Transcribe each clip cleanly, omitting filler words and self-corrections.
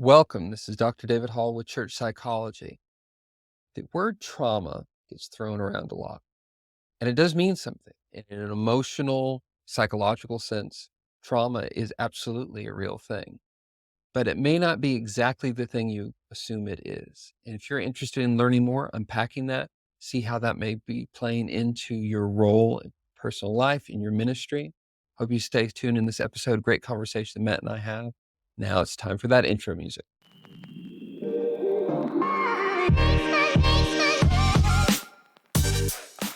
Welcome. This is Dr. David Hall with Church Psychology. The word trauma gets thrown around a lot, and it does mean something. In an emotional, psychological sense, trauma is absolutely a real thing, but it may not be exactly the thing you assume it is. And if you're interested in learning more, unpacking that, see how that may be playing into your role in personal life, in your ministry. Hope you stay tuned in this episode. Great conversation that Matt and I have. Now it's time for that intro music.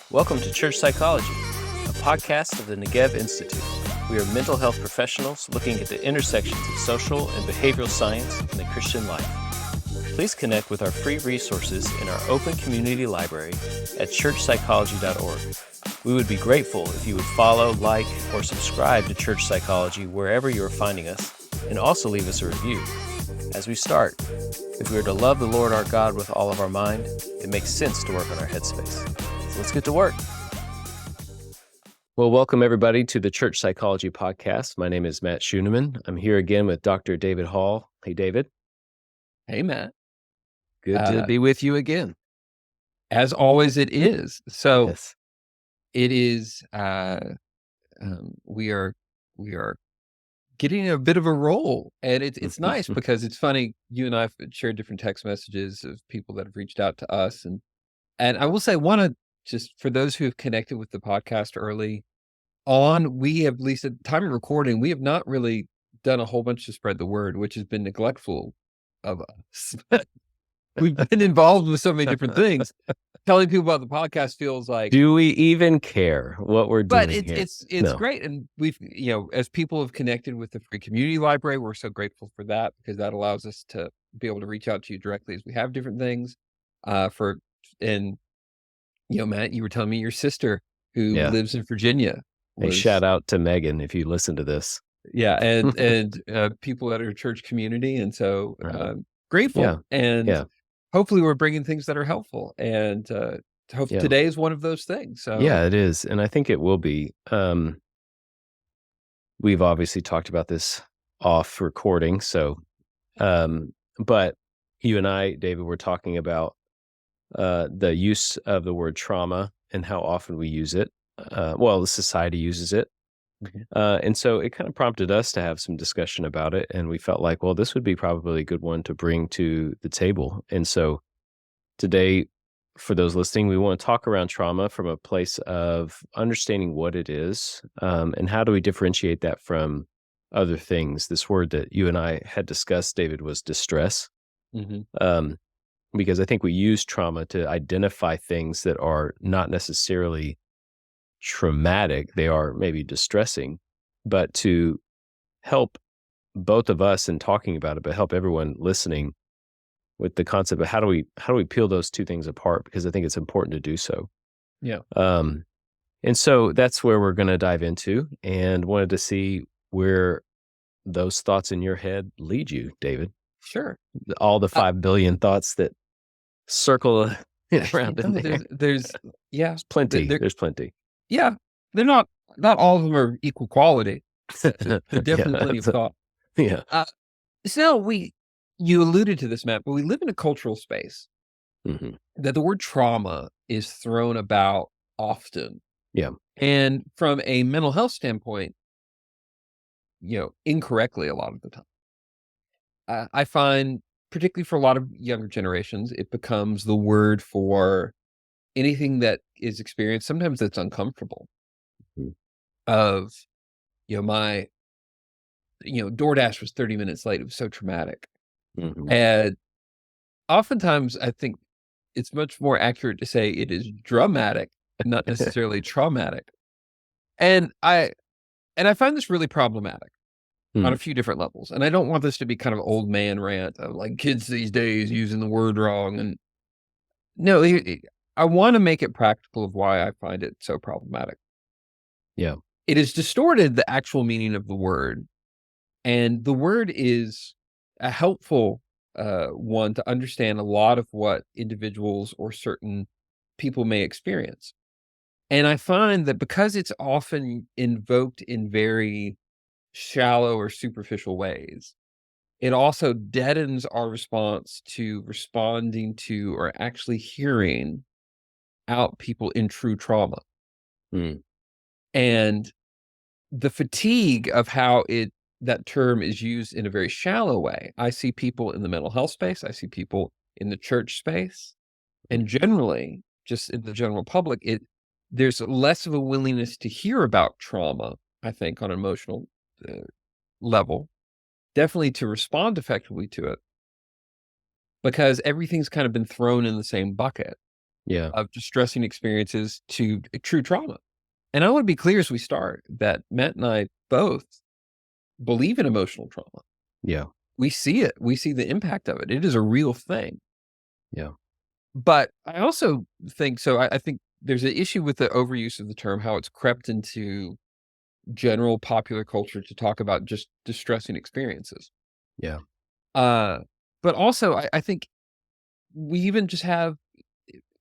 Welcome to Church Psychology, a podcast of the Negev Institute. We are mental health professionals looking at the intersections of social and behavioral science in the Christian life. Please connect with our free resources in our open community library at churchpsychology.org. We would be grateful if you would follow, like, or subscribe to Church Psychology wherever you are finding us, and also leave us a review. As we start, if we are to love the Lord our God with all of our mind, it makes sense to work on our headspace. So let's get to work. Well, welcome everybody to the Church Psychology Podcast. My name is Matt Schoeneman. I'm here again with Dr. David Hall. Hey, David. Hey, Matt. Good to be with you again. As always, it is. So Yes. it is, we are getting a bit of a roll, and it's nice because it's funny. You and I have shared different text messages of people that have reached out to us. And I will say, just for those who have connected with the podcast early on, we have, at least at the time of recording, we have not really done a whole bunch to spread the word, which has been neglectful of us. We've been involved with so many different things. Telling people about the podcast feels like, Do we even care what we're doing but here? it's No. great. And we've, as people have connected with the free community library, we're so grateful for that, because that allows us to be able to reach out to you directly as we have different things. And Matt, you were telling me your sister who Yeah. lives in Virginia Hey, shout out to Megan if you listen to this. Yeah, and people at our church community, and so grateful. Yeah. And Yeah. hopefully we're bringing things that are helpful, and hope Yeah. today is one of those things. So Yeah, it is. And I think it will be. We've obviously talked about this off recording. So, but you and I, David, were talking about the use of the word trauma and how often we use it. The society uses it. And so it kind of prompted us to have some discussion about it. And we felt like, well, this would be probably a good one to bring to the table. And so today, for those listening, we want to talk around trauma from a place of understanding what it is, and how do we differentiate that from other things. This word that you and I had discussed, David, was distress. Because I think we use trauma to identify things that are not necessarily traumatic. They are maybe distressing, but to help both of us in talking about it, but help everyone listening with the concept of how do we peel those two things apart, because I think it's important to do so. Yeah. And so that's where we're going to dive into, and wanted to see where those thoughts in your head lead you, David. Sure. All the 5 billion thoughts that circle around in there. There's plenty. There's plenty. Yeah, they're not all of them are equal quality. There's definitely plenty of thought. Yeah. So you alluded to this, Matt, but we live in a cultural space that the word trauma is thrown about often. Yeah. And from a mental health standpoint, incorrectly a lot of the time. I find, particularly for a lot of younger generations, it becomes the word for anything that is experienced, sometimes that's uncomfortable. Of, my, DoorDash was 30 minutes late. It was so traumatic. And oftentimes I think it's much more accurate to say it is dramatic, not necessarily traumatic. And I find this really problematic on a few different levels. And I don't want this to be kind of old man rant of like kids these days using the word wrong. And no, I want to make it practical of why I find it so problematic. Yeah. It has distorted the actual meaning of the word. And the word is a helpful one to understand a lot of what individuals or certain people may experience. And I find that because it's often invoked in very shallow or superficial ways, it also deadens our response to responding to or actually hearing out people in true trauma. Mm. And the fatigue of how that term is used in a very shallow way. I see people in the mental health space, I see people in the church space, and generally, just in the general public, there's less of a willingness to hear about trauma, I think, on an emotional uh, level, definitely to respond effectively to it, because everything's kind of been thrown in the same bucket Yeah. of distressing experiences to true trauma. And I want to be clear as we start that Matt and I both believe in emotional trauma. Yeah. We see it. We see the impact of it. It is a real thing. Yeah. But I also think so. I think there's an issue with the overuse of the term, how it's crept into general popular culture to talk about just distressing experiences. Yeah. Uh, but also, I think we even just have,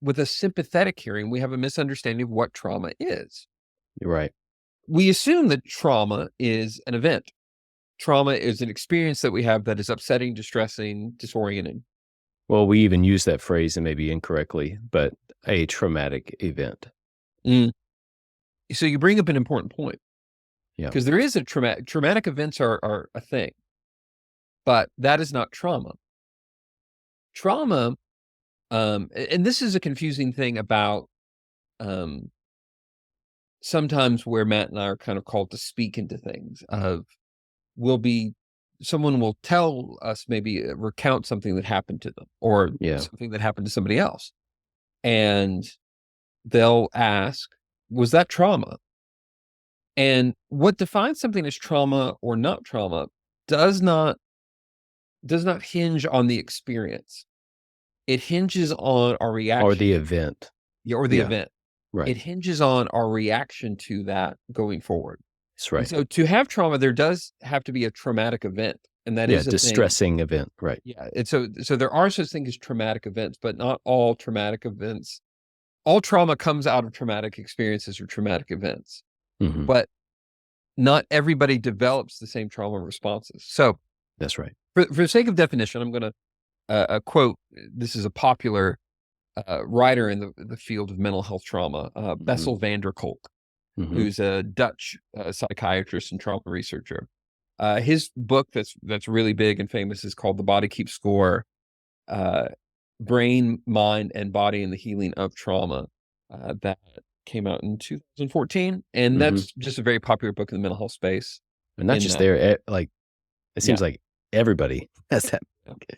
with a sympathetic hearing, we have a misunderstanding of what trauma is. You're right. We assume that trauma is an event. Trauma is an experience that we have that is upsetting, distressing, disorienting. Well, we even use that phrase and maybe incorrectly, but a traumatic event. Mm. So you bring up an important point, Yeah. because there is a traumatic events are a thing, but that is not trauma. Trauma, and this is a confusing thing about um, sometimes where Matt and I are kind of called to speak into things. Will be Someone will tell us, maybe recount something that happened to them or Yeah. something that happened to somebody else, and they'll ask, "Was that trauma?" And what defines something as trauma or not trauma does not hinge on the experience. It hinges on our Or reaction, the event. yeah, or the Yeah. event. Right. It hinges on our reaction to that going forward. That's And right. so to have trauma, there does have to be a traumatic event, and that Yeah. is a thing. Distressing event. Right. Yeah, and so there are such things as traumatic events, but not all traumatic events. All trauma comes out of traumatic experiences or traumatic events, Hmm. but not everybody develops the same trauma responses. So, That's right. for the sake of definition, I'm going to quote. This is a popular writer in the field of mental health trauma, Hmm. Bessel van der Kolk, Hmm. who's a Dutch psychiatrist and trauma researcher. His book that's really big and famous is called "The Body Keeps Score: uh, Brain, Mind, and Body in the Healing of Trauma." That came out in 2014, and Hmm. that's just a very popular book in the mental health space. And not In just that, there, like, it yeah, seems like everybody has that. yeah. Okay.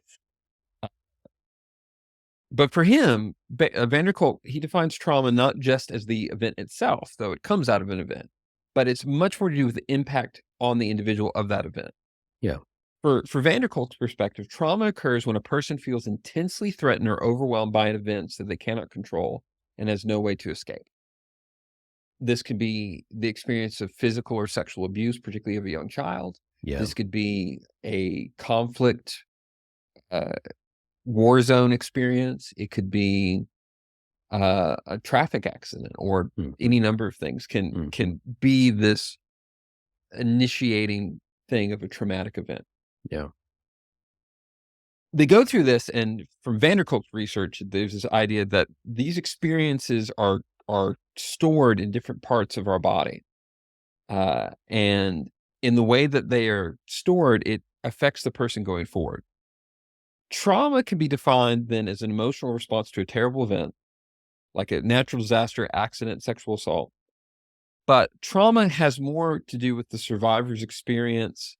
But for him, Van der Kolk, he defines trauma not just as the event itself, though it comes out of an event, but it's much more to do with the impact on the individual of that event. Yeah. For Van der Kolk's perspective, trauma occurs when a person feels intensely threatened or overwhelmed by an event that they cannot control and has no way to escape. This could be the experience of physical or sexual abuse, particularly of a young child. Yeah. This could be a conflict, uh, war zone experience. It could be a traffic accident, or Mhm. any number of things Mhm. can be this initiating thing of a traumatic event. Yeah. They go through this, and from Vanderkolk's research, there's this idea that these experiences are stored in different parts of our body, and in the way that they are stored, it affects the person going forward. Trauma can be defined then as an emotional response to a terrible event, like a natural disaster, accident, sexual assault. But trauma has more to do with the survivor's experience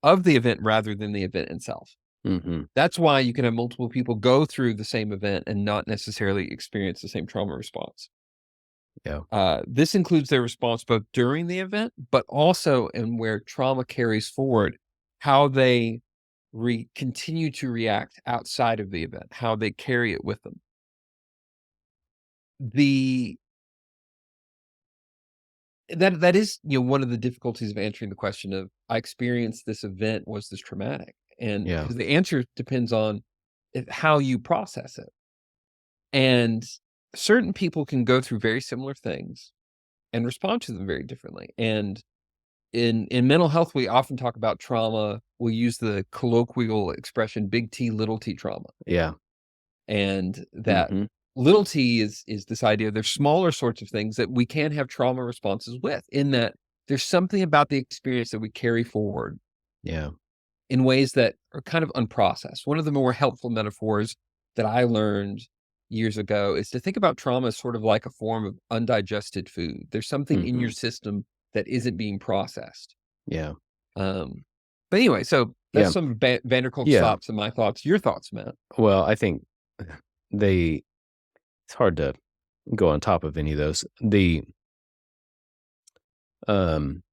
of the event rather than the event itself. Mhm. That's why you can have multiple people go through the same event and not necessarily experience the same trauma response. Yeah. This includes their response both during the event, but also in where trauma carries forward, how they continue to react outside of the event, how they carry it with them. The that is, one of the difficulties of answering the question of, I experienced this event, was this traumatic? And Yeah. because the answer depends on how you process it. And certain people can go through very similar things and respond to them very differently. And in mental health, we often talk about trauma. will use the colloquial expression big T, little t trauma. Yeah. And that Mhm. little t is this idea there's smaller sorts of things that we can have trauma responses with, in that there's something about the experience that we carry forward Yeah. in ways that are kind of unprocessed. One of the more helpful metaphors that I learned years ago is to think about trauma as sort of like a form of undigested food. There's something in your Mhm. system that isn't being processed. Yeah. Um, but anyway, so that's Yeah. some Vanderkolk's Yeah. thoughts and my thoughts. Your thoughts, Matt? Well, I think they it's hard to go on top of any of those. The, um,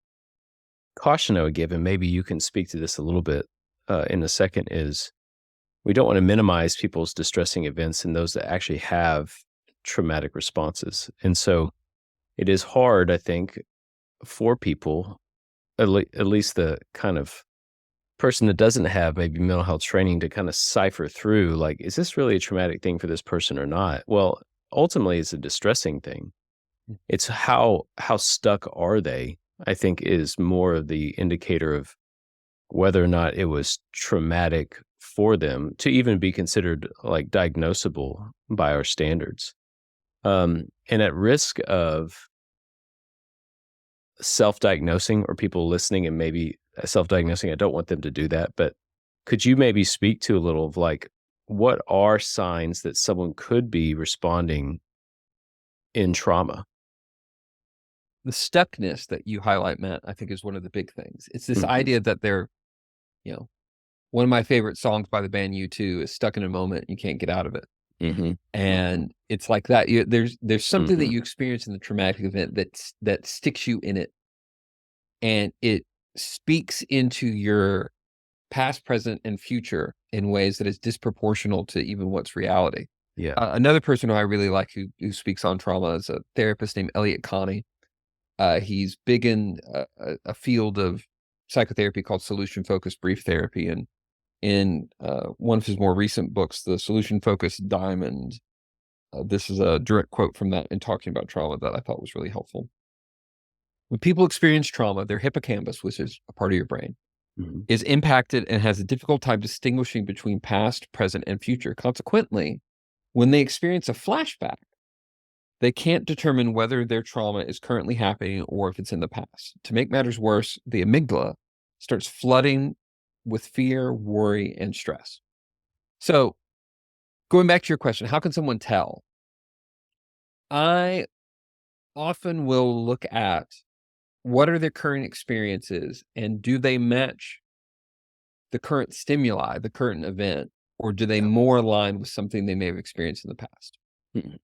caution I would give, and maybe you can speak to this a little bit, in a second, is we don't wanna minimize people's distressing events and those that actually have traumatic responses. And so it is hard, I think, for people, at least the kind of person that doesn't have maybe mental health training, to kinda cipher through, like, is this really a traumatic thing for this person or not? Well, ultimately, it's a distressing thing. It's how stuck are they, I think, is more of the indicator of whether or not it was traumatic for them to even be considered, like, diagnosable by our standards. And at risk of self-diagnosing, or people listening and maybe self-diagnosing, I don't want them to do that, but could you maybe speak to a little of, like, what are signs that someone could be responding in trauma? The stuckness that you highlight, Matt, I think is one of the big things. It's this Mhm, idea that they're, you know, one of my favorite songs by the band U2 is "Stuck in a Moment, You Can't Get Out of It." mhm, mhm, And it's like that. There's something that mhm. you experience in the traumatic event that sticks you in it, and it speaks into your past, present, and future in ways that is disproportional to even what's reality. Yeah. Another person who I really like who speaks on trauma is a therapist named Elliot Connie. He's big in a field of psychotherapy called solution-focused brief therapy, and in, one of his more recent books, The Solution-Focused Diamond, this is a direct quote from that in talking about trauma that I thought was really helpful. When people experience trauma, their hippocampus, which is a part of your brain, Mhm. is impacted and has a difficult time distinguishing between past, present, and future. Consequently, when they experience a flashback, they can't determine whether their trauma is currently happening or if it's in the past. To make matters worse, the amygdala starts flooding with fear, worry, and stress. So, going back to your question, how can someone tell? I often will look at what are their current experiences and do they match the current stimuli, the current event, or do they Yeah. more align with something they may have experienced in the past? Mhm.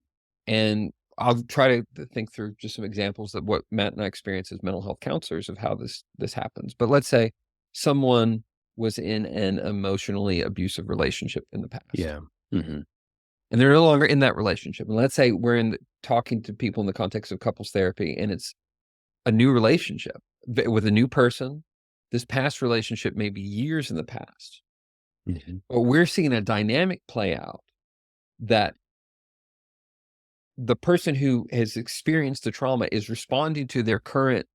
And I'll try to think through just some examples of what Matt and I experience as mental health counselors of how this happens. But let's say someone was in an emotionally abusive relationship in the past, Yeah. Mhm. and they're no longer in that relationship. And let's say we're talking to people in the context of couples therapy, and it's a new relationship with a new person. This past relationship may be years in the past, Mhm. but we're seeing a dynamic play out that the person who has experienced the trauma is responding to their current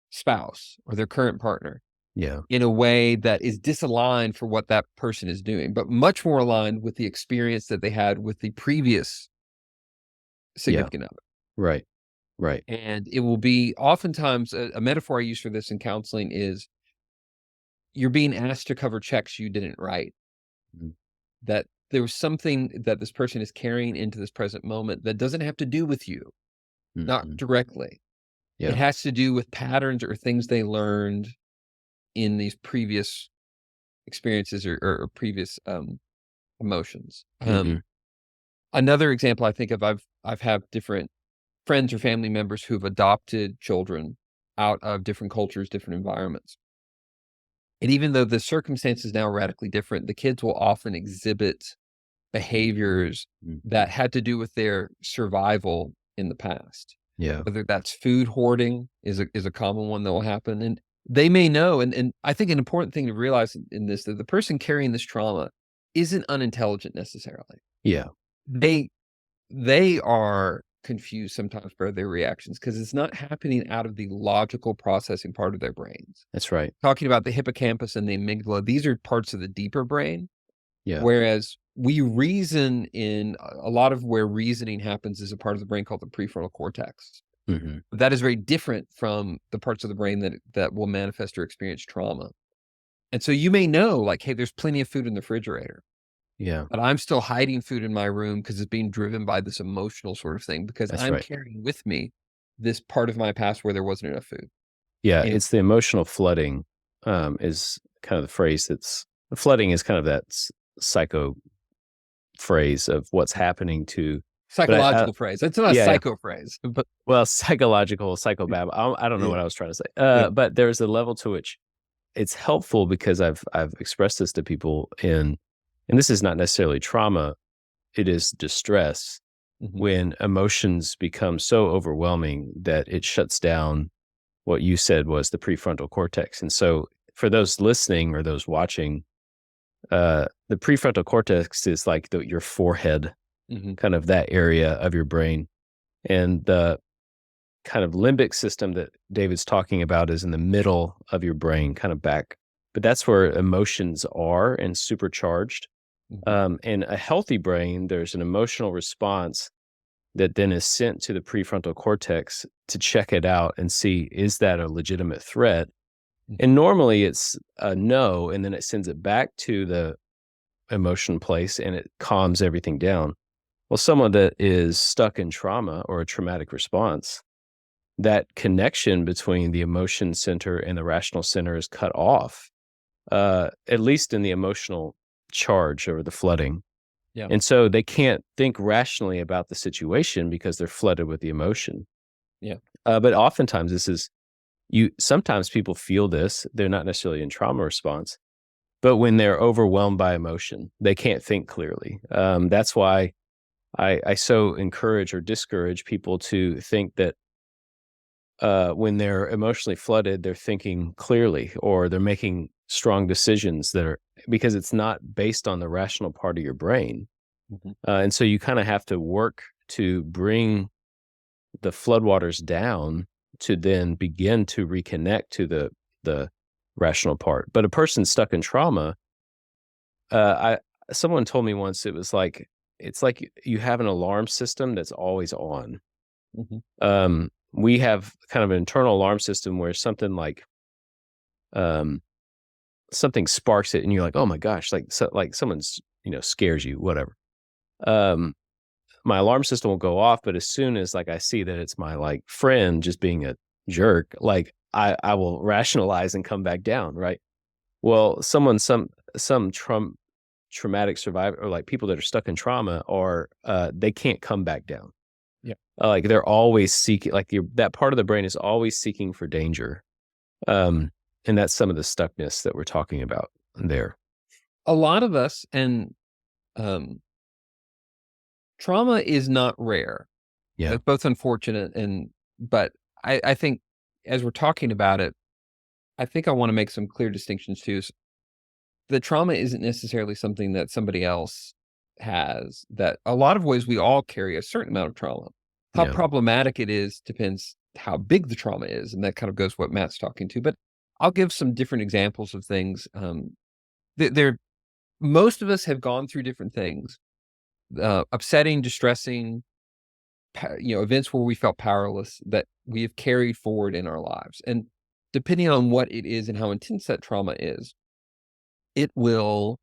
spouse or their current partner Yeah. in a way that is disaligned for what that person is doing, but much more aligned with the experience that they had with the previous Yeah. significant other. Right. Right. And it will be oftentimes a metaphor I use for this in counseling is you're being asked to cover checks you didn't write, Mhm. that there was something that this person is carrying into this present moment that doesn't have to do with you, not Mhm. directly. It Yeah. has to do with patterns or things they learned in these previous experiences or previous, emotions. Mhm. Another example I think of, I've had different friends or family members who've adopted children out of different cultures, different environments. And even though the circumstances now are radically different, the kids will often exhibit Mhm. behaviors that Mhm. had to do with their survival in the past. Yeah. Whether that's food hoarding is a common one that will happen, and they may know, and I think an important thing to realize in this, that the person carrying this trauma isn't unintelligent necessarily. Yeah. They they are confused sometimes by their reactions because it's not happening out of the logical processing part of their brains. That's right. Talking about the hippocampus and the amygdala, these are parts of the deeper brain, Yeah. whereas we reason in a lot of where reasoning happens is a part of the brain called the prefrontal cortex. Mhm. That is very different from the parts of the brain that will manifest or experience trauma. And so you may know, like, hey, there's plenty of food in the refrigerator, Yeah. but I'm still hiding food in my room because it's being driven by this emotional sort of thing because That's I'm right. carrying with me this part of my past where there wasn't enough food. Yeah, And it's the emotional flooding, is kind of the phrase that's flooding is kind of that psycho phrase of what's happening to but psychological phrase. It's not a yeah, yeah. psycho phrase, but Well, psychological, psychobab I don't know yeah, what I was trying to say. yeah. But there's a level to which it's helpful because I've expressed this to people and this is not necessarily trauma, it is distress Mhm, when emotions become so overwhelming that it shuts down what you said was the prefrontal cortex. And so for those listening or those watching, the prefrontal cortex is like your forehead, mhm, kind of that area of your brain. And the kind of limbic system that David's talking about is in the middle of your brain, kind of back. But that's where emotions are and supercharged. mhm, In a healthy brain, there's an emotional response that then is sent to the prefrontal cortex to check it out and see, is that a legitimate threat? mhm, And normally it's a no, and then it sends it back to the emotion place and it calms everything down. Well, someone that is stuck in trauma or a traumatic response, that connection between the emotion center and the rational center is cut off, at least in the emotional charge or the flooding. yeah, And so they can't think rationally about the situation because they're flooded with the emotion. yeah, But oftentimes this is sometimes people feel this, they're not necessarily in trauma response, but when they're overwhelmed by emotion, they can't think clearly. That's why I so encourage or discourage people to think that when they're emotionally flooded, they're thinking clearly or they're making strong decisions that are because it's not based on the rational part of your brain. mhm, And so you kind of have to work to bring the floodwaters down to then begin to reconnect to the rational part. But a person stuck in trauma, I someone told me once it was like it's like you have an alarm system that's always on. mhm, We have kind of an internal alarm system where something like um, something sparks it, and you're like, oh my gosh, like someone's scares you, whatever. Um, my alarm system will go off, but as soon as like I see that it's my like friend just being a jerk, like I will rationalize and come back down, right? Well, some traumatic survivor or like people that are stuck in trauma or they can't come back down. yeah. Like they're always seeking like that part of the brain is always seeking for danger. Um and that's some of the stuckness that we're talking about there. A lot of us and, um, trauma is not rare. Yeah. It's both unfortunate but I think as we're talking about it, I think I wanna make some clear distinctions too. The trauma isn't necessarily something that somebody else has, that a lot of ways we all carry a certain amount of trauma. How Yeah. problematic it is depends how big the trauma is, and that kind of goes what Matt's talking to, but I'll give some different examples of things, there most of us have gone through different things, upsetting, distressing, events where we felt powerless that we have carried forward in our lives, and depending on what it is and how intense that trauma is, it will,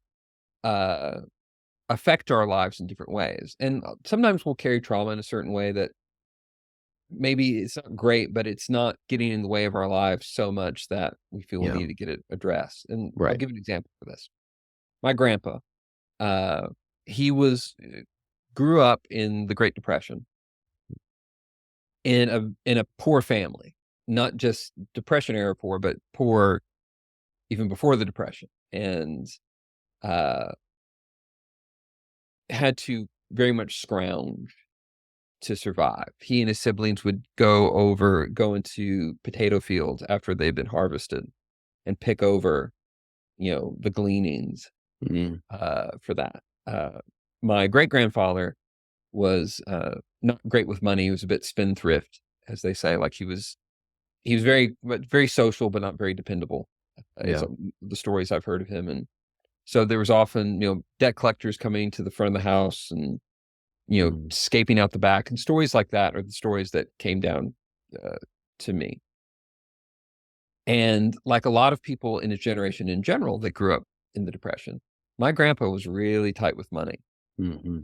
uh affect our lives in different ways. And sometimes we'll carry trauma in a certain way that maybe it's not great, but it's not getting in the way of our lives so much that we feel we Yeah. need to get it addressed. And I'll Right. give an example for this. My grandpa, uh, he grew up in the Great Depression in a poor family, not just Depression era poor, but poor even before the Depression, and uh, had to very much scrounge to survive. He and his siblings would go into potato fields after they've been harvested and pick over, the gleanings, Mm. for that. My great-grandfather, was not great with money. He was a bit spendthrift, as they say. Like he was very social, but not very dependable. Is Yeah. the stories I've heard of him, and so there was often debt collectors coming to the front of the house and Mm. escaping out the back, and stories like that are the stories that came down uh, to me. And like a lot of people in his generation in general that grew up in the Depression, my grandpa was really tight with money. Mhm.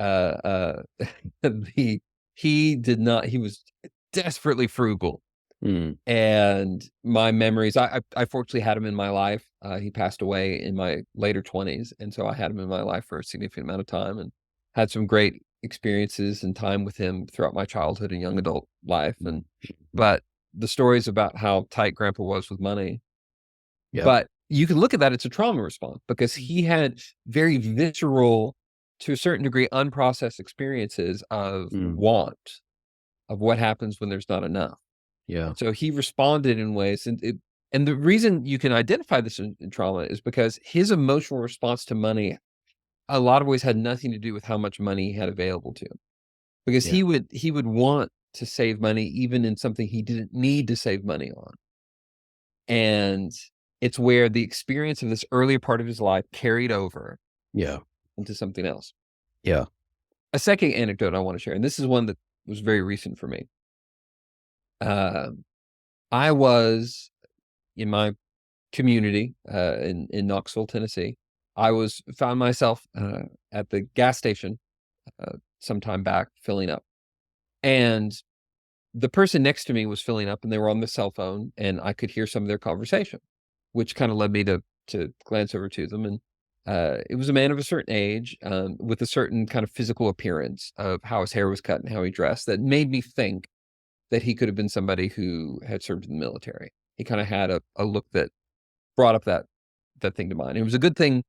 The he did not he was desperately frugal, Mm. and my memories I fortunately had him in my life. He passed away in my later 20s, and so I had him in my life for a significant amount of time and had some great experiences and time with him throughout my childhood and young adult life, Mm. and Mhm. but the stories about how tight grandpa was with money, Yep. but you can look at that, it's a trauma response because he had very visceral, to a certain degree, unprocessed experiences of Mm. want, of what happens when there's not enough. Yeah. And so he responded in ways, and the reason you can identify this in trauma is because his emotional response to money, a lot of ways had nothing to do with how much money he had available to him. Because Yeah. he would want to save money even in something he didn't need to save money on. And it's where the experience of this earlier part of his life carried over Yeah. into something else. Yeah. A second anecdote I want to share, and this is one that was very recent for me. Um, I was in my community in Knoxville, Tennessee. I was found myself at the gas station some time back filling up, and the person next to me was filling up, and they were on the cell phone, and I could hear some of their conversation, which kind of led me to glance over to them. And it was a man of a certain age with a certain kind of physical appearance of how his hair was cut and how he dressed that made me think that he could have been somebody who had served in the military. He kind of had a look that brought up that thing to mind. It was a good thing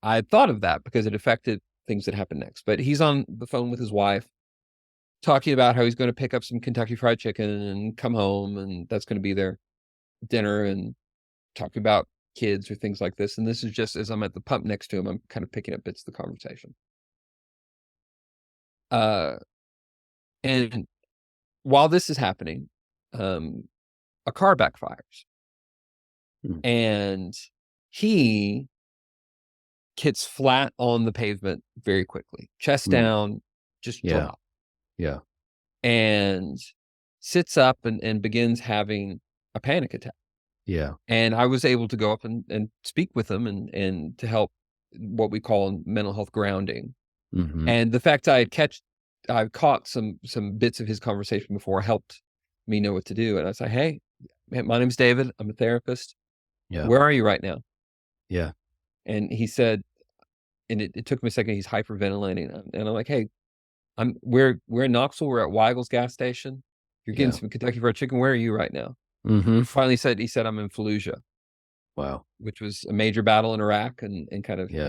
I had thought of that because it affected things that happened next. But he's on the phone with his wife talking about how he's going to pick up some Kentucky Fried Chicken and come home, and that's going to be their dinner, and talking about kids or things like this. And this is just as I'm at the pump next to him, I'm kind of picking up bits of the conversation. Uh, and while this is happening, um, a car backfires, Mm. and he hits flat on the pavement very quickly, chest Mm. down, just Yeah. drop, Yeah. and sits up and begins having a panic attack. Yeah. And I was able to go up and speak with him and to help what we call mental health grounding. Mhm. And the fact I caught some bits of his conversation before helped me know what to do. And I say, "Hey, man, my name's David. I'm a therapist. Yeah. Where are you right now?" Yeah. And he said, and it took me a second. He's hyperventilating, and I'm like, "Hey, we're in Knoxville. We're at Weigel's gas station. You're getting Yeah. some Kentucky Fried Chicken. Where are you right now?" Mhm. Finally he said, "I'm in Fallujah," Wow. which was a major battle in Iraq, and kind of Yeah.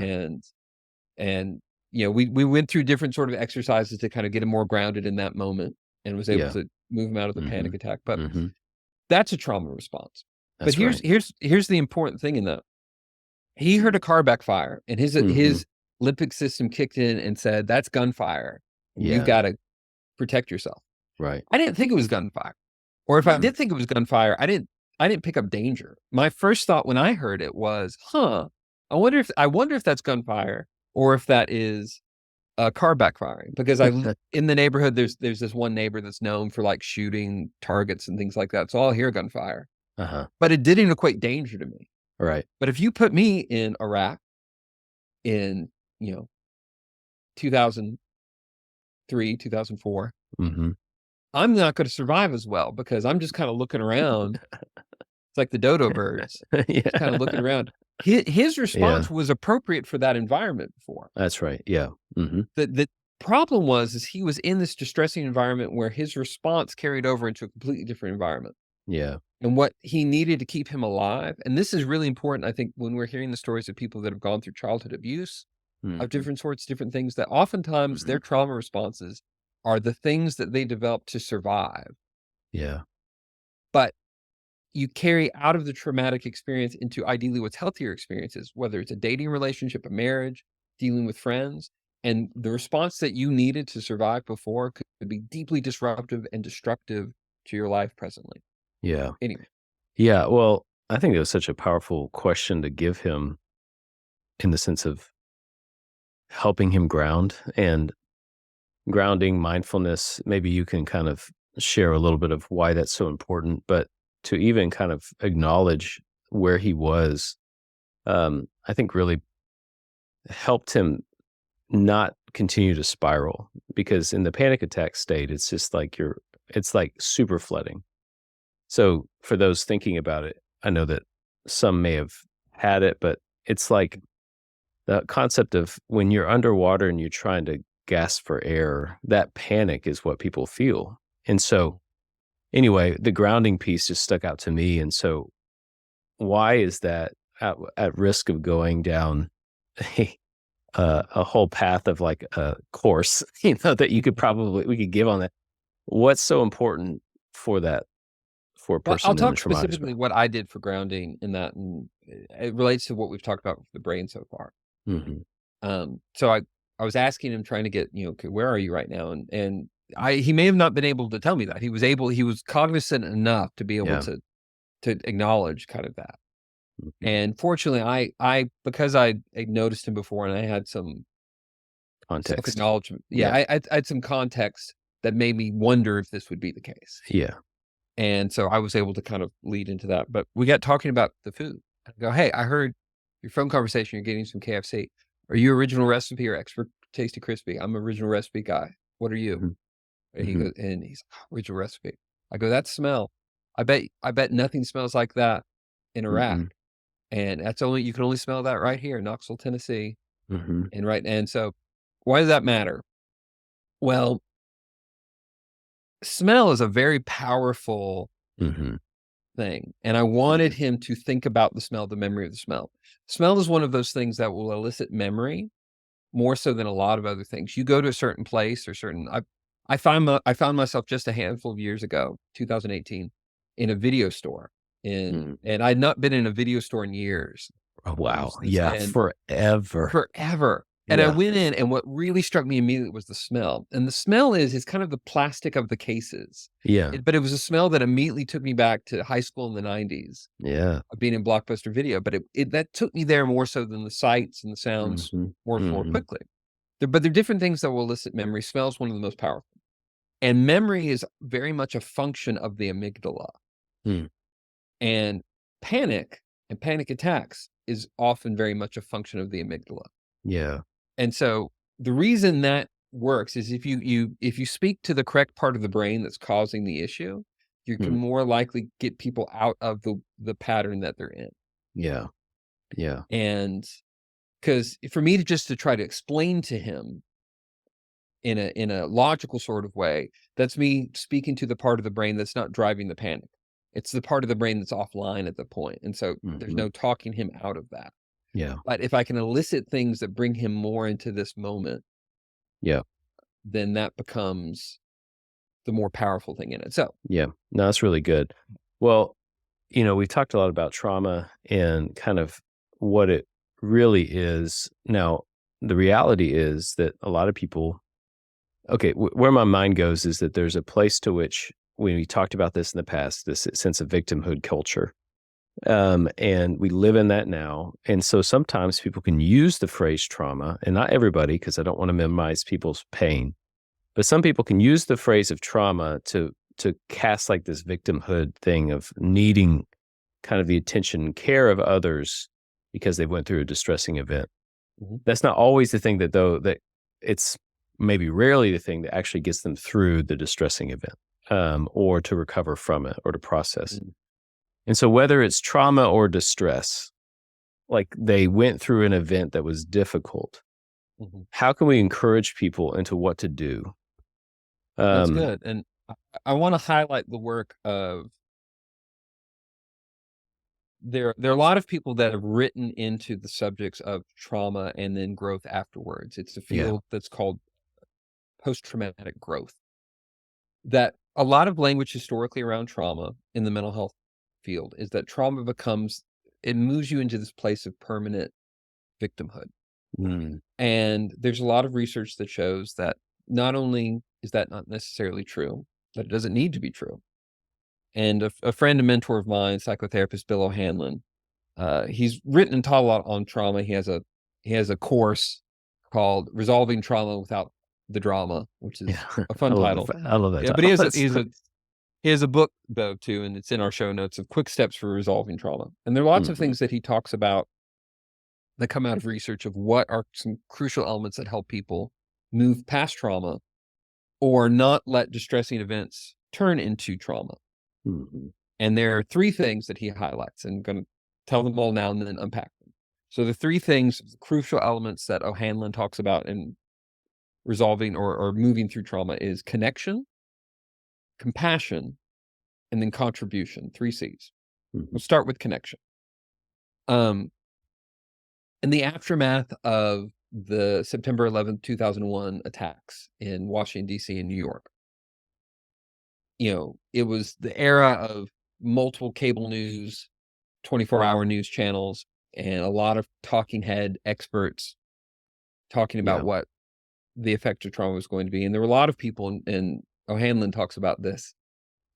and we went through different sort of exercises to kind of get him more grounded in that moment, and was able Yeah. to move him out of the panic Mhm. attack. But Mhm. that's a trauma response. But That's here's right. here's here's the important thing in that. He heard a car backfire, and Mhm. his limbic system kicked in and said, "That's gunfire, and you've Yeah. gotta protect yourself." Right. I didn't think it was gunfire, or if I Mm. did think it was gunfire, I didn't pick up danger. My first thought when I heard it was, "Huh, I wonder if that's gunfire or if that is a car backfiring," because in the neighborhood, there's this one neighbor that's known for, like, shooting targets and things like that, so I'll hear gunfire, Uh-huh. but it didn't equate danger to me. Right. But if you put me in Iraq in, you know, 2003, 2004, Mhm. I'm not gonna survive as well because I'm just kinda looking around. It's like the dodo birds, just kinda looking Yeah. around. His Yeah. response was appropriate for that environment before. That's right. Yeah. Mhm. The problem is he was in this distressing environment where his response carried over into a completely different environment. Yeah. And what he needed to keep him alive, and this is really important, I think, when we're hearing the stories of people that have gone through childhood abuse of Mhm. different sorts, different things, that oftentimes Mhm. their trauma responses are the things that they develop to survive. Yeah. But you carry out of the traumatic experience into ideally what's healthier experiences, whether it's a dating relationship, a marriage, dealing with friends. And the response that you needed to survive before could be deeply disruptive and destructive to your life presently. Yeah. Anyway, Yeah, well, I think it was such a powerful question to give him in the sense of helping him ground and grounding mindfulness. Maybe you can kind of share a little bit of why that's so important, but to even kind of acknowledge where he was, I think really helped him not continue to spiral because in the panic attack state, it's just like it's like super flooding. So for those thinking about it, I know that some may have had it, but it's like the concept of when you're underwater and you're trying to gasp for air, that panic is what people feel. And so, anyway, the grounding piece just stuck out to me. And so, why is that at risk of going down a, a whole path of like a course, that you could probably, we could give on that? What's so important for that, for a well, I'll person in a talk traumatic specifically spell? what I did for grounding in that, and it relates to what we've talked about with the brain so far. Hmm. So I was asking him, trying to get, okay, where are you right now? And he may have not been able to tell me that. He was cognizant enough to be able Yeah. to acknowledge kind of that. Hmm. And fortunately, I because I noticed him before and I had some self Context. acknowledgement. Yeah, Yeah. I had some context that made me wonder if this would be the case. Yeah. And so I was able to kind of lead into that. But we got talking about the food. I go, hey, I heard your phone conversation. You're getting some KFC. Are you original recipe or expert tasty crispy? I'm original recipe guy. What are you? Hmm. And he Hmm. goes, and he's original recipe. I go, that smell. I bet nothing smells like that in Iraq. Hmm. And you can only smell that right here in Knoxville, Tennessee. Hmm. And so why does that matter? Well, smell is a very powerful Hmm. thing, and I wanted him to think about the smell, the memory of the smell. Smell is one of those things that will elicit memory more so than a lot of other things. You go to a certain place or certain I found myself just a handful of years ago, 2018, in a video store and I'd not been in a video store in years. Oh, It wow. was this Yeah, and forever. forever. And I Yeah. went in, and what really struck me immediately was the smell. And the smell is kind of the plastic of the cases. Yeah. But it was a smell that immediately took me back to high school in the 90s Yeah. of being in Blockbuster Video. But it that took me there more so than the sights and the sounds Mhm. more Mhm. quickly. But there are different things that will elicit memory. Smell is one of the most powerful. And memory is very much a function of the amygdala. Hmm. And panic and panic attacks is often very much a function of the amygdala. Yeah. And so the reason that works is if you speak to the correct part of the brain that's causing the issue, you can Hmm. more likely get people out of the pattern that they're in. Yeah. Yeah. And because for me to try to explain to him in a logical sort of way, that's me speaking to the part of the brain that's not driving the panic. It's the part of the brain that's offline at the point. And so there's Mhm. no talking him out of that. Yeah. But if I can elicit things that bring him more into this moment, Yeah. then that becomes the more powerful thing in it. So, Yeah. No, that's really good. Well, we've talked a lot about trauma and kind of what it really is. Now, the reality is that a lot of people, okay, where my mind goes is that there's a place to which, when we talked about this in the past, this sense of victimhood culture. And we live in that now. And so sometimes people can use the phrase trauma, and not everybody, because I don't want to minimize people's pain, but some people can use the phrase of trauma to cast like this victimhood thing of needing kind of the attention and care of others because they went through a distressing event. mhm, That's not always the thing that it's maybe rarely the thing that actually gets them through the distressing event, or to recover from it or to process. mm, And so whether it's trauma or distress, like they went through an event that was difficult, mhm. how can we encourage people into what to do? That's Um, good. And I want to highlight the work of there are a lot of people that have written into the subjects of trauma and then growth afterwards. It's a yeah, field that's called post-traumatic growth. That a lot of language historically around trauma in the mental health field is that trauma becomes it moves you into this place of permanent victimhood. Mm. And there's a lot of research that shows that not only is that not necessarily true, but it doesn't need to be true. And a friend and mentor of mine, psychotherapist Bill O'Hanlon, he's written and taught a lot on trauma. He has a course called "Resolving Trauma Without the Drama," which Yeah. is a fun title. I love that Yeah, but title. That's he has a book though too, and it's in our show notes of quick steps for resolving trauma. And there are lots of mhm. things that he talks about that come out of research of what are some crucial elements that help people move past trauma or not let distressing events turn into trauma. Mhm. And there are three things that he highlights, and I'm going to tell them all now and then unpack them. So the three things, crucial elements that O'Hanlon talks about in resolving or moving through trauma is connection, compassion, and then contribution. Three C's. Mhm. We'll start with connection. Um, in the aftermath of the September 11th, 2001 attacks in Washington, D.C. and New York, it was the era of multiple cable news, 24-hour news channels, and a lot of talking head experts talking about Yeah. what the effect of trauma was going to be. And there were a lot of people, and O'Hanlon talks about this,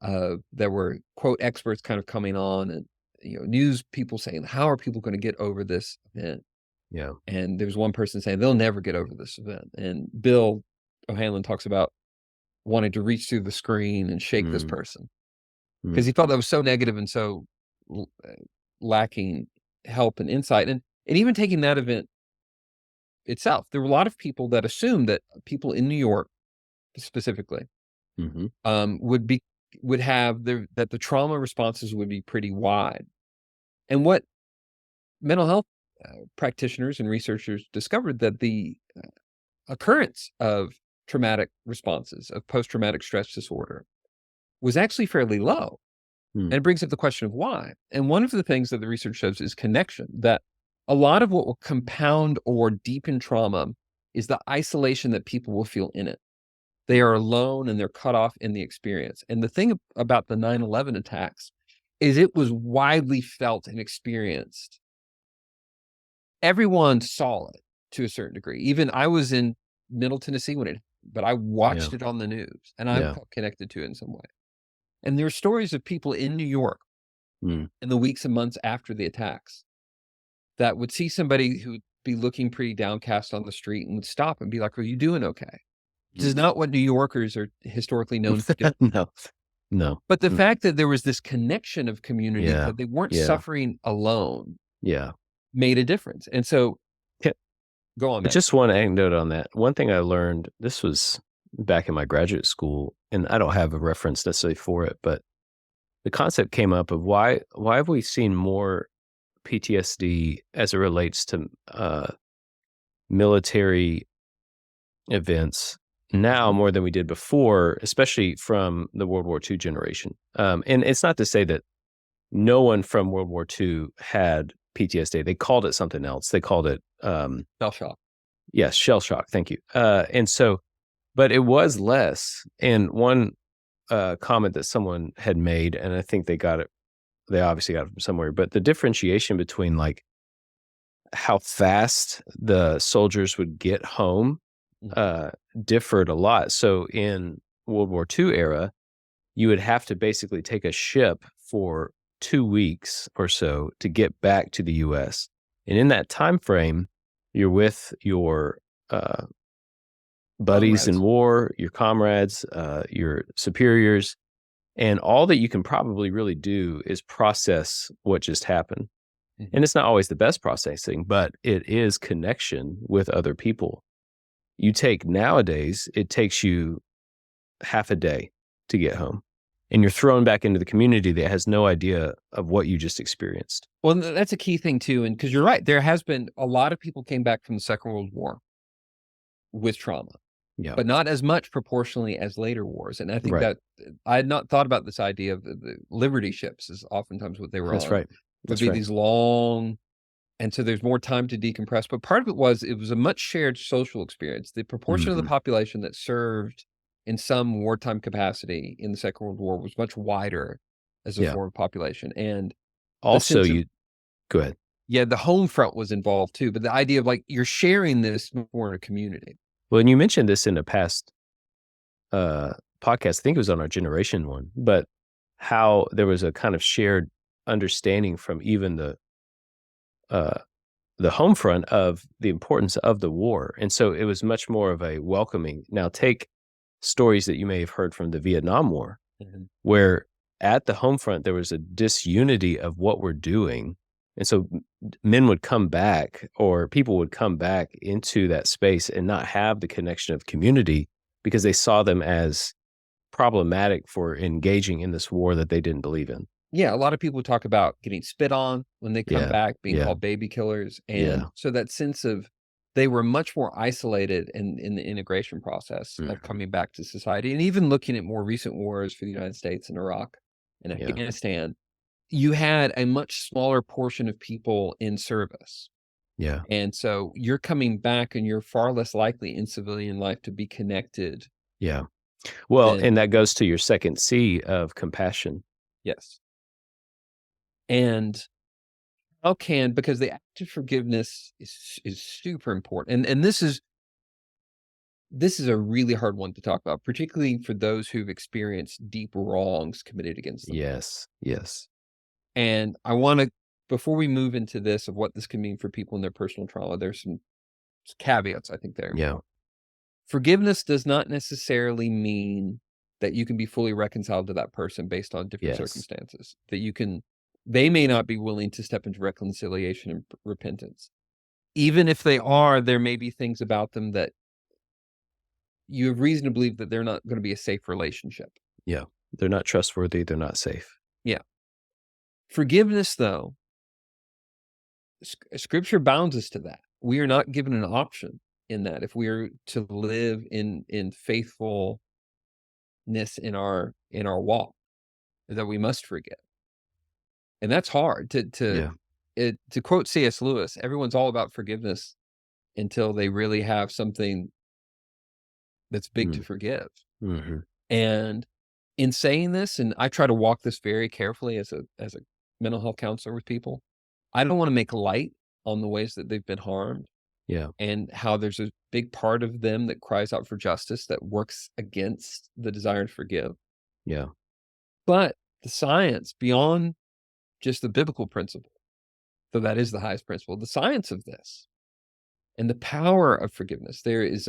there were, quote, experts kind of coming on and, news people saying, how are people going to get over this event? Yeah. And there was one person saying they'll never get over this event. And Bill O'Hanlon talks about wanting to reach through the screen and shake this Mm. person because Mm. he felt that was so negative and so lacking help and insight. And even taking that event itself, there were a lot of people that assumed that people in New York specifically Mhm. would be would have that the trauma responses would be pretty wide. And what mental health practitioners and researchers discovered that the occurrence of traumatic responses of post-traumatic stress disorder was actually fairly low. Mm. And it brings up the question of why. And one of the things that the research shows is connection, that a lot of what will compound or deepen trauma is the isolation that people will feel in it. They are alone and they're cut off in the experience. And the thing about the 9/11 attacks is it was widely felt and experienced. Everyone saw it to a certain degree. Even I was in Middle Tennessee but I Yeah. watched it on the news and I Yeah. felt connected to it in some way. And there are stories of people in New York Mm. in the weeks and months after the attacks that would see somebody who'd be looking pretty downcast on the street and would stop and be like, "Are you doing okay?" Which is Mm. not what New Yorkers are historically known to do. No. No. But the Mm. fact that there was this connection of community, Yeah. that they weren't Yeah. suffering alone, Yeah. made a difference. And so Ca go on, man. just one anecdote on that. One thing I learned, this was back in my graduate school, and I don't have a reference necessarily for it, but the concept came up of why have we seen more PTSD as it relates to, military events now Mhm. more than we did before, especially from the World War II generation. And it's not to say that no one from World War II had PTSD. They called it something else. They called it, Shell shock. yes, shell shock. Thank you. And so, but it was less. And one comment that someone had made, and I think they obviously got it from somewhere, but the differentiation between like how fast the soldiers would get home Mhm. uh, differed a lot. So in World War II era, you would have to basically take a ship for 2 weeks or so to get back to the US. And in that time frame, you're with your buddies in Comrades. war, your comrades, your superiors, and all that you can probably really do is process what just happened. And Mhm. it's not always the best processing, but it is connection with other people. You take nowadays, it takes you half a day to get home, and you're thrown back into the community that has no idea of what you just experienced. Well, that's a key thing too, and because you're right, there has been a lot of people came back from the Second World War with trauma, Yeah. but not as much proportionally as later wars. And I think Right. that I had not thought about this idea of the Liberty ships is oftentimes what they were That's on right. would That's be right. these long, and so there's more time to decompress. But part of it was a much shared social experience. The proportion of the Mhm. population that served in some wartime capacity in the Second World War was much wider as a Yeah. form of population, and the Also, sense of you go ahead. Yeah, the home front was involved too, but the idea of like you're sharing this more in a community. Well, and you mentioned this in a past uh, podcast. I think it was on our generation one, but how there was a kind of shared understanding from even uh, the home front of the importance of the war. And so it was much more of a welcoming. Now, take stories that you may have heard from the Vietnam War, Mhm. where at the home front, there was a disunity of what we're doing. And so men would come back or people would come back into that space and not have the connection of community because they saw them as problematic for engaging in this war that they didn't believe in. Yeah, a lot of people talk about getting spit on when they come Yeah. back, being Yeah. called baby killers, and Yeah. so that sense of they were much more isolated in the integration process of Mhm. coming back to society, and even looking at more recent wars for the United States in Iraq and Yeah. Afghanistan, you had a much smaller portion of people in service, Yeah. and so you're coming back and you're far less likely in civilian life to be connected Yeah. Well, than and that goes to your second C of compassion. yes, and how can because the act of forgiveness is super important, and this is a really hard one to talk about, particularly for those who've experienced deep wrongs committed against them. Yes. Yes. And I wanna before we move into this of what this can mean for people in their personal trauma, there's some caveats I think they're Yeah. important. Forgiveness does not necessarily mean that you can be fully reconciled to that person based on different Yes. circumstances, that you can they may not be willing to step into reconciliation and repentance. Even if they are, there may be things about them that you have reason to believe that they're not gonna be a safe relationship. Yeah. They're not trustworthy. They're not safe. Yeah. Forgiveness, though, scripture bounds us to that. We are not given an option in that if we are to live in faithfulness in our walk, that we must forgive. And that's hard Yeah. to quote C.S. Lewis, everyone's all about forgiveness until they really have something that's big to Mm. forgive. Hmm. And in saying this, and I try to walk this very carefully as a mental health counselor with people, I don't wanna make light on the ways that they've been harmed Yeah. and how there's a big part of them that cries out for justice that works against the desire to forgive. Yeah. But the science beyond just the biblical principle, though that is the highest principle, the science of this and the power of forgiveness. There is,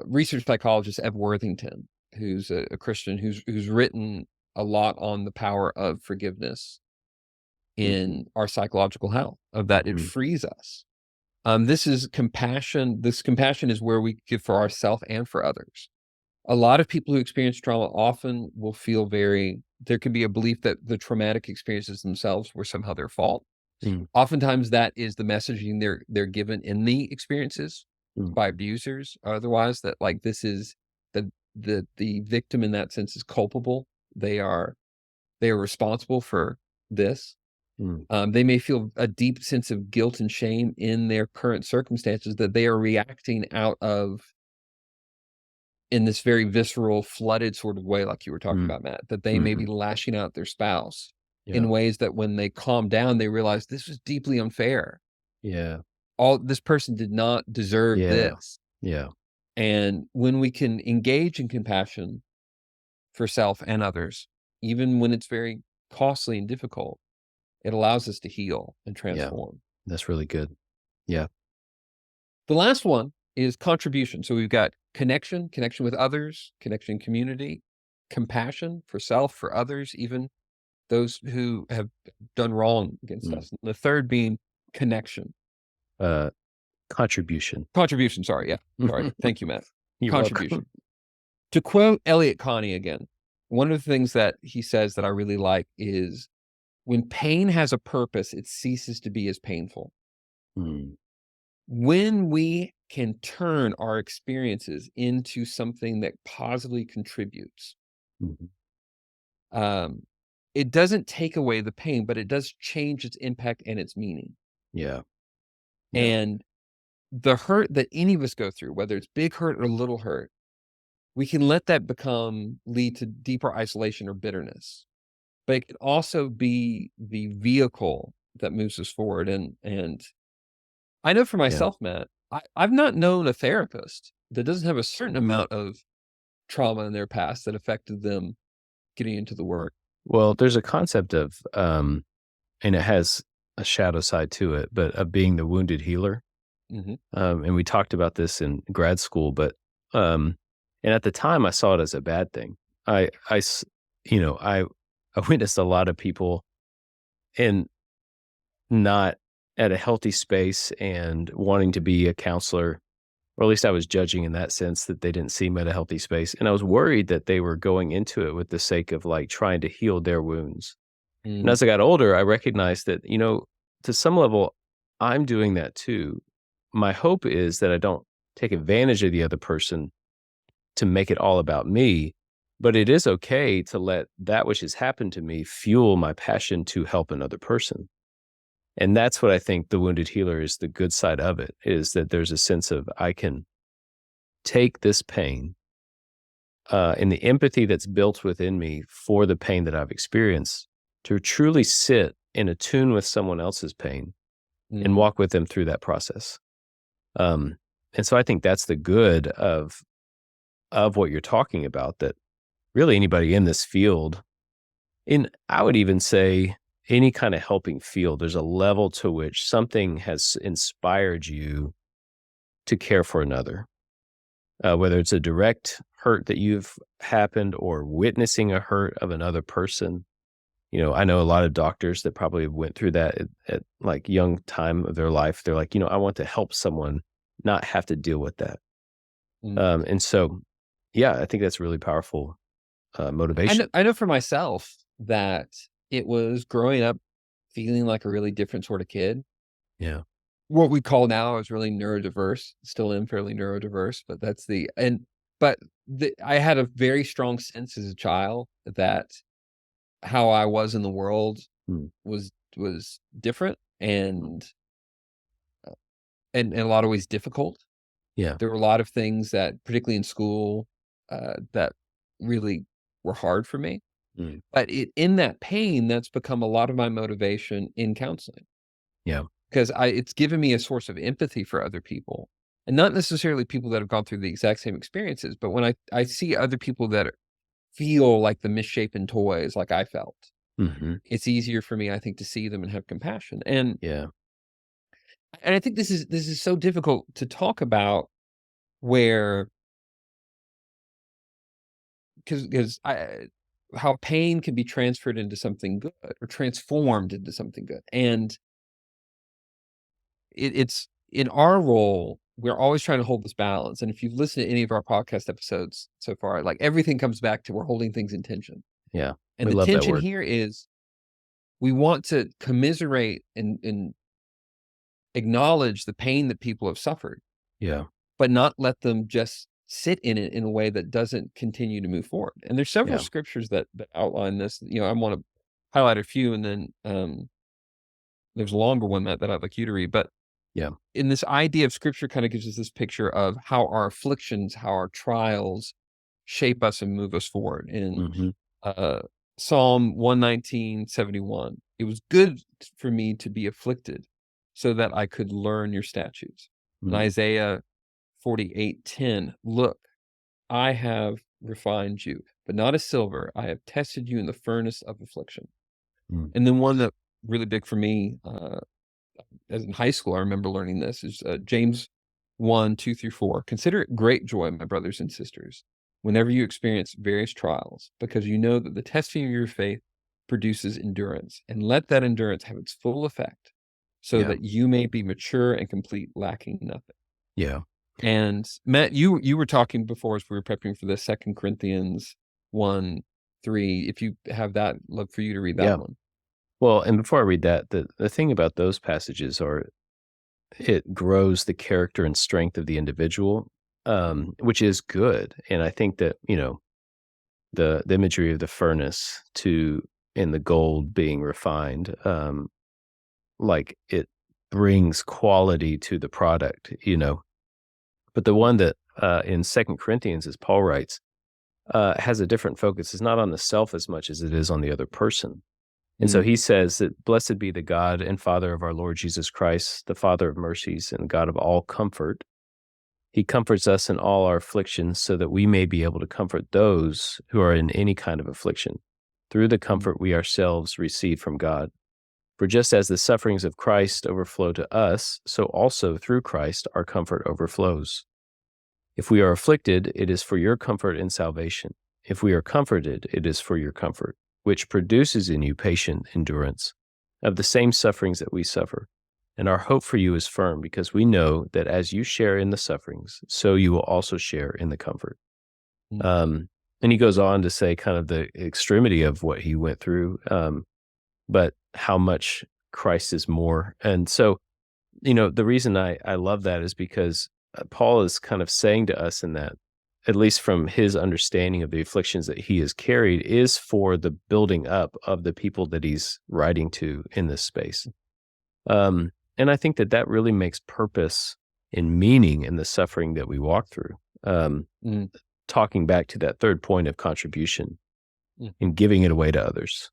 research psychologist Ed Worthington, who's a Christian, who's written a lot on the power of forgiveness Hmm. in our psychological health, of that it Hmm. frees us. This is compassion. This compassion is where we give for ourselves and for others. A lot of people who experience trauma often will feel very there can be a belief that the traumatic experiences themselves were somehow their fault. Mm. Oftentimes, that is the messaging they're given in the experiences Mm. by abusers or otherwise, that, like, this is the victim in that sense is culpable. They are responsible for this. Mm. They may feel a deep sense of guilt and shame in their current circumstances that they are reacting out of in this very visceral, flooded sort of way, like you were talking Mm. about, Matt, that they may be Mhm. lashing out at their spouse Yeah. in ways that when they calm down, they realize this was deeply unfair. Yeah. All this person did not deserve Yeah. this. Yeah. And when we can engage in compassion for self and others, even when it's very costly and difficult, it allows us to heal and Yeah. transform. That's really good. Yeah. The last one is contribution. So we've got connection with others, connection in community, compassion for self, for others, even those who have done wrong against Mm. us. And the third being connection. Uh, contribution. Contribution, sorry, yeah. Sorry. Thank you, Matt. You're welcome. Contribution. To quote Elliot Connie again, one of the things that he says that I really like is when pain has a purpose, it ceases to be as painful. Mm. When we can turn our experiences into something that positively contributes, Mhm. um, it doesn't take away the pain, but it does change its impact and its meaning. Yeah. Yeah. And the hurt that any of us go through, whether it's big hurt or little hurt, we can let that lead to deeper isolation or bitterness. But it can also be the vehicle that moves us forward. And I know for Yeah. myself, Matt, I've not known a therapist that doesn't have a certain amount of trauma in their past that affected them getting into the work. Well, there's a concept of, and it has a shadow side to it, but of being the wounded healer. Hmm. And we talked about this in grad school, but, um, and at the time I saw it as a bad thing. I s- you know, I witnessed a lot of people in not at a healthy space and wanting to be a counselor, or at least I was judging in that sense that they didn't seem at a healthy space. And I was worried that they were going into it with the sake of like trying to heal their wounds. And Mm, as I got older, I recognized that, to some level, I'm doing that too. My hope is that I don't take advantage of the other person to make it all about me, but it is okay to let that which has happened to me fuel my passion to help another person. And that's what I think the wounded healer is, the good side of it, is that there's a sense of I can take this pain and the empathy that's built within me for the pain that I've experienced to truly sit in attune with someone else's pain and mm. walk with them through that process. Um, and so I think that's the good of what you're talking about, that really anybody in this field, in I would even say any kind of helping field, there's a level to which something has inspired you to care for another, whether it's a direct hurt that you've happened or witnessing a hurt of another person. I know a lot of doctors that probably went through that at like young time of their life. They're like, I want to help someone not have to deal with that. Mm. And so, yeah, I think that's really powerful I know motivation. I know for myself that it was growing up feeling like a really different sort of kid. Yeah. What we call now is really neurodiverse. Still am fairly neurodiverse, but that's the and but I had a very strong sense as a child that how I was in the world Mm. was different and in a lot of ways difficult. Yeah. There were a lot of things that, particularly in school, that really were hard for me. Mm. But in that pain, that's become a lot of my motivation in counseling, Yeah. because it's given me a source of empathy for other people, and not necessarily people that have gone through the exact same experiences, but when I see other people that feel like the misshapen toys like I felt, Hmm. it's easier for me, I think, to see them and have compassion. And Yeah. I think this is so difficult to talk about, where because I how pain can be transferred into something good or transformed into something good. And it's in our role, we're always trying to hold this balance. And if you've listened to any of our podcast episodes so far, like, everything comes back to we're holding things in tension. Yeah. And We the love that tension word. here is we want to commiserate and acknowledge the pain that people have suffered, Yeah. but not let them just sit in it in a way that doesn't continue to move forward. And there's several Yeah. scriptures that outline this. I want to highlight a few, and then there's a longer one that I'd like you to read. But Yeah. in this idea of scripture, kind of gives us this picture of how our afflictions, how our trials shape us and move us forward. In Hmm. uh, Psalm 119:71, it was good for me to be afflicted so that I could learn your statutes. In Mm. Isaiah 48:10, look, I have refined you, but not as silver. I have tested you in the furnace of affliction. Mm. And then one that really big for me, as in high school, I remember learning this, is James 1:2-4. Consider it great joy, my brothers and sisters, whenever you experience various trials, because you know that the testing of your faith produces endurance, and let that endurance have its full effect, so Yeah. that you may be mature and complete, lacking nothing. Yeah. And Matt, you were talking before as we were prepping for this, 2 Corinthians 1:3. If you have that, love for you to read that Yeah. one. Well, and before I read that, the thing about those passages are it grows the character and strength of the individual, which is good. And I think that, the imagery of the furnace to and the gold being refined, like it brings quality to the product. But the one that in Second Corinthians, as Paul writes, has a different focus. It's not on the self as much as it is on the other person. And so Mm, he says that blessed be the God and Father of our Lord Jesus Christ, the Father of mercies and God of all comfort. He comforts us in all our afflictions so that we may be able to comfort those who are in any kind of affliction through the mm, comfort we ourselves receive from God. For just as the sufferings of Christ overflow to us, so also through Christ our comfort overflows. If we are afflicted, it is for your comfort and salvation. If we are comforted, it is for your comfort, which produces in you patient endurance of the same sufferings that we suffer. And our hope for you is firm because we know that as you share in the sufferings, so you will also share in the comfort. mm. Um, and he goes on to say kind of the extremity of what he went through, but how much Christ is more. And so, the reason I love that is because Paul is kind of saying to us in that, at least from his understanding of the afflictions that he has carried, is for the building up of the people that he's writing to in this space. And I think that that really makes purpose and meaning in the suffering that we walk through. Um, Mm, Talking back to that third point of contribution mm. and giving it away to others.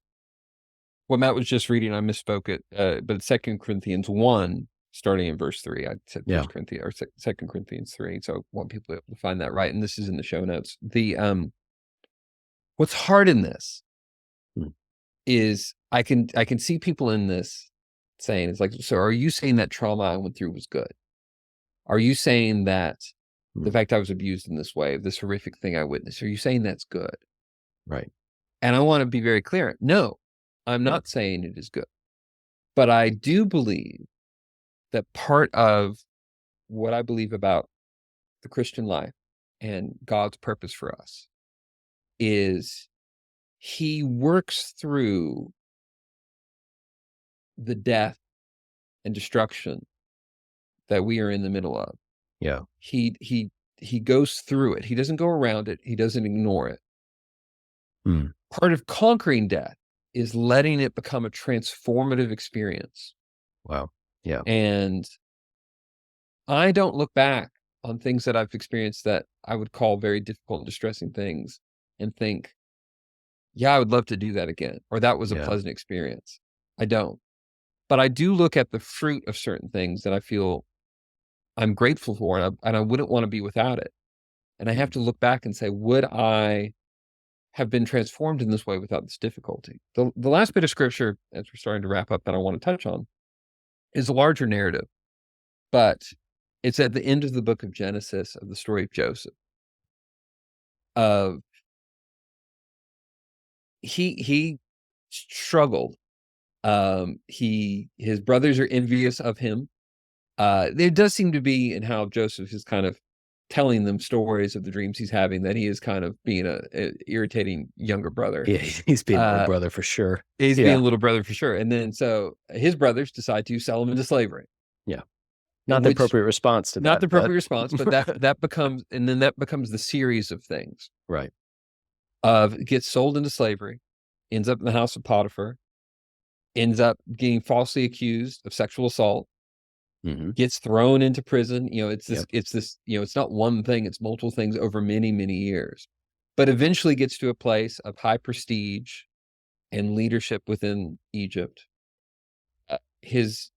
What Matt was just reading, I misspoke it, but 2 Corinthians 1, starting in verse 3, I said Yeah. 1 Corinthians or 2 Corinthians 3, so I want people to be able to find that right, and this is in the show notes. What's hard in this Mm, is I can see people in this saying, it's like, so are you saying that trauma I went through was good? Are you saying that the mm, fact I was abused in this way, this horrific thing I witnessed, are you saying that's good? right. And I want to be very clear. No, I'm Yeah. not saying it is good. But I do believe that part of what I believe about the Christian life and God's purpose for us is he works through the death and destruction that we are in the middle of. Yeah. He goes through it. He doesn't go around it. He doesn't ignore it. Mm, Part of conquering death is letting it become a transformative experience. wow. Yeah. And I don't look back on things that I've experienced that I would call very difficult and distressing things and think, yeah, I would love to do that again, or that was a Yeah. pleasant experience. I don't. But I do look at the fruit of certain things that I feel I'm grateful for, and I wouldn't want to be without it. And I have Mm, to look back and say, would I have been transformed in this way without this difficulty? The last bit of scripture, as we're starting to wrap up, that I want to touch on is a larger narrative, but it's at the end of the book of Genesis of the story of Joseph. Of he struggled. His brothers are envious of him. There does seem to be in how Joseph is kind of telling them stories of the dreams he's having that he is kind of being a irritating younger brother. yeah. He's being a little Uh, brother for sure. he's being Yeah. a little brother for sure. And then so his brothers decide to sell him into slavery, Yeah. in Not the which appropriate response to not that, the but appropriate response, but that becomes and then that becomes the series of things right. of gets sold into slavery, ends up in the house of Potiphar, ends up getting falsely accused of sexual assault, Hmm. gets thrown into prison. Yep. It's not one thing, it's multiple things over many, many years, but eventually gets to a place of high prestige and leadership within Egypt. His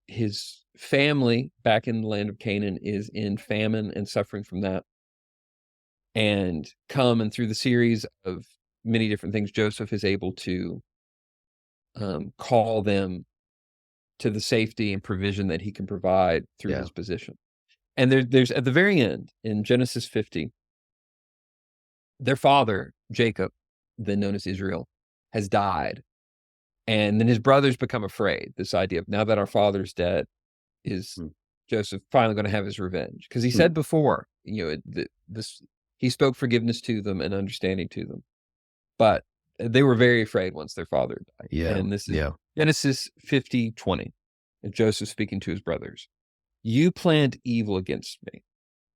family back in the land of Canaan is in famine and suffering from that. And through the series of many different things, Joseph is able to call them to the safety and provision that he can provide through Yeah. his position. And there's at the very end in Genesis 50, their father, Jacob, then known as Israel, has died. And then his brothers become afraid. This idea of now that our father's dead, is Mm, Joseph finally going to have his revenge? Because he mm. said before, this he spoke forgiveness to them and understanding to them, but they were very afraid once their father died. Yeah. And this is Yeah. Genesis 50:20. And Joseph speaking to his brothers. You planned evil against me.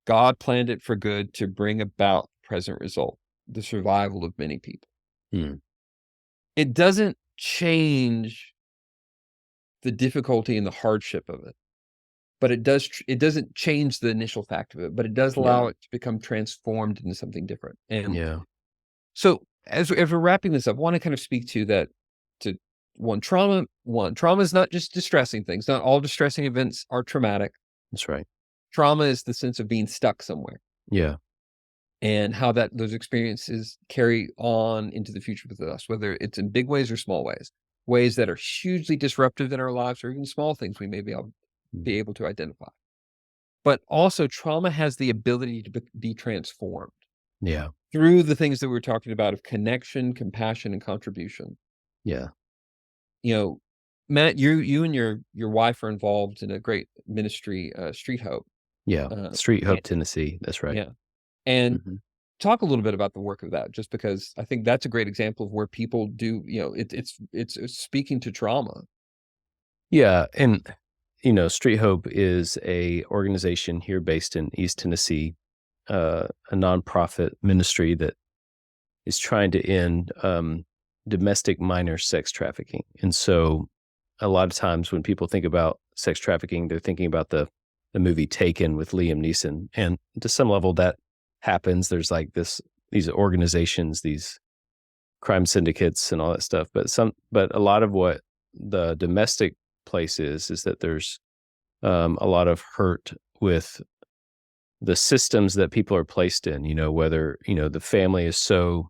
God planned it for good to bring about the present result, the survival of many people. Mm, It doesn't change the difficulty and the hardship of it, but it doesn't change the initial fact of it, but it does yeah. allow it to become transformed into something different. And Yeah. so as we're wrapping this up, I want to kind of speak to that, to trauma is not just distressing things. Not all distressing events are traumatic. That's right. Trauma is the sense of being stuck somewhere Yeah. and how those experiences carry on into the future with us, whether it's in big ways or small ways that are hugely disruptive in our lives, or even small things we may Mm. be able to identify. But also, trauma has the ability to be transformed Yeah. through the things that we're talking about of connection, compassion, and contribution. Yeah. You know, Matt, you and your wife are involved in a great ministry, Street Hope. Yeah. Uh, Street and, Hope, Tennessee. That's right. yeah, and Mhm. talk a little bit about the work of that, just because I think that's a great example of where people do. It's speaking to trauma. Yeah, and, Street Hope is a organization here based in East Tennessee, a nonprofit ministry that is trying to end, domestic minor sex trafficking, and so, a lot of times when people think about sex trafficking, they're thinking about the movie Taken with Liam Neeson, and to some level that happens. There's, like, these organizations, these crime syndicates and all that stuff, but a lot of what the domestic place is that there's, a lot of hurt with the systems that people are placed in, whether, the family is so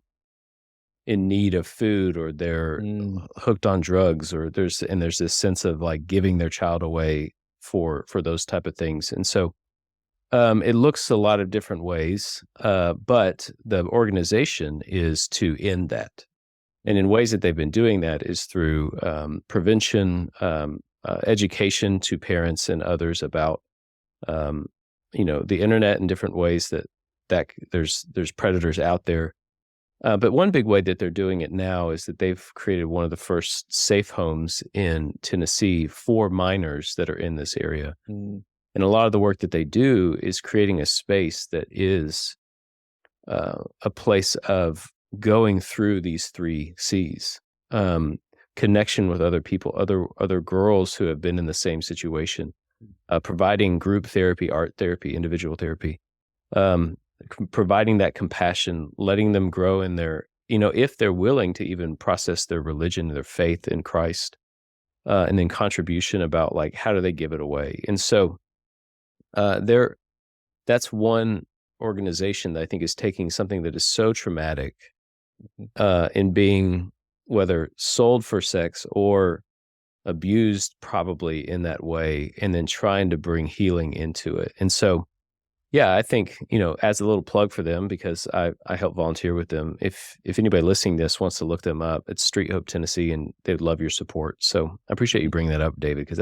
in need of food or they're Mm, hooked on drugs or there's this sense of like giving their child away for those type of things. And so it looks a lot of different ways, but the organization is to end that. And in ways that they've been doing that is through prevention, education to parents and others about um, the internet and different ways there's predators out there. But one big way that they're doing it now is that they've created one of the first safe homes in Tennessee for minors that are in this area. mm, And a lot of the work that they do is creating a space that is a place of going through these three C's. Um, Connection with other people, other girls who have been in the same situation, providing group therapy, art therapy, individual therapy, um, providing that compassion, letting them grow in their, if they're willing to even process their religion, their faith in Christ, and then contribution about like how do they give it away. And so there, that's one organization that I think is taking something that is so traumatic mhm. in being whether sold for sex or abused probably in that way, and then trying to bring healing into it. And so, yeah, I think, as a little plug for them, because I help volunteer with them. If anybody listening to this wants to look them up, it's Street Hope Tennessee, and they'd love your support. So I appreciate you bringing that up, David, because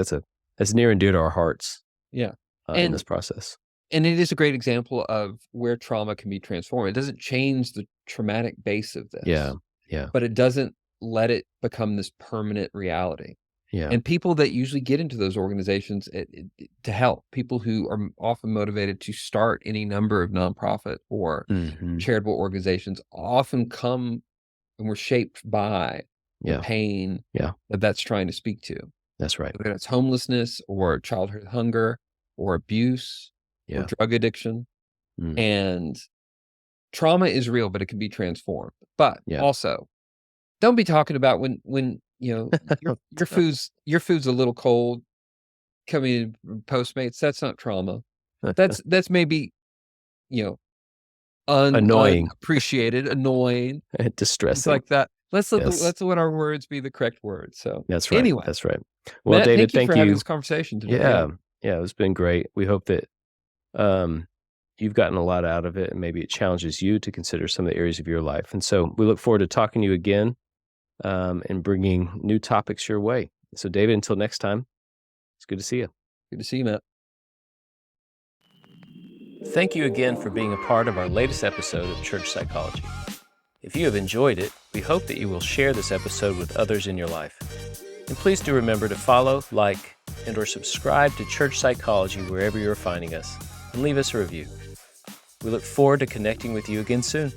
that's near and dear to our hearts Yeah, in and this process. and it is a great example of where trauma can be transformed. It doesn't change the traumatic base of Yeah, this, yeah, but it doesn't let it become this permanent reality. yeah. And people that usually get into those organizations to help, people who are often motivated to start any number of nonprofit or Hmm. charitable organizations, often come and were shaped by the Yeah, pain yeah. that that's trying to speak to, That's right. whether it's homelessness or childhood hunger or abuse or Yeah, drug addiction. mm, And trauma is real, but it can be transformed. But yeah. also, don't be talking about when your food's a little cold coming in from Postmates. That's not trauma. That's maybe, you know, Annoying, unappreciated, annoying, things distressing. like that. Yes, Let's let our words be the correct words. So, that's right. anyway, That's right. Well, Matt, David, thank you for thank having you. this conversation today. Yeah. Yeah, yeah, it's been great. We hope that um, you've gotten a lot out of it, and maybe it challenges you to consider some of the areas of your life. And so we look forward to talking to you again and bringing new topics your way. So, David, until next time, it's good to see you. Good to see you, Matt. Thank you again for being a part of our latest episode of Church Psychology. If you have enjoyed it, we hope that you will share this episode with others in your life. And please do remember to follow, like, and or subscribe to Church Psychology wherever you're finding us, and leave us a review. We look forward to connecting with you again soon.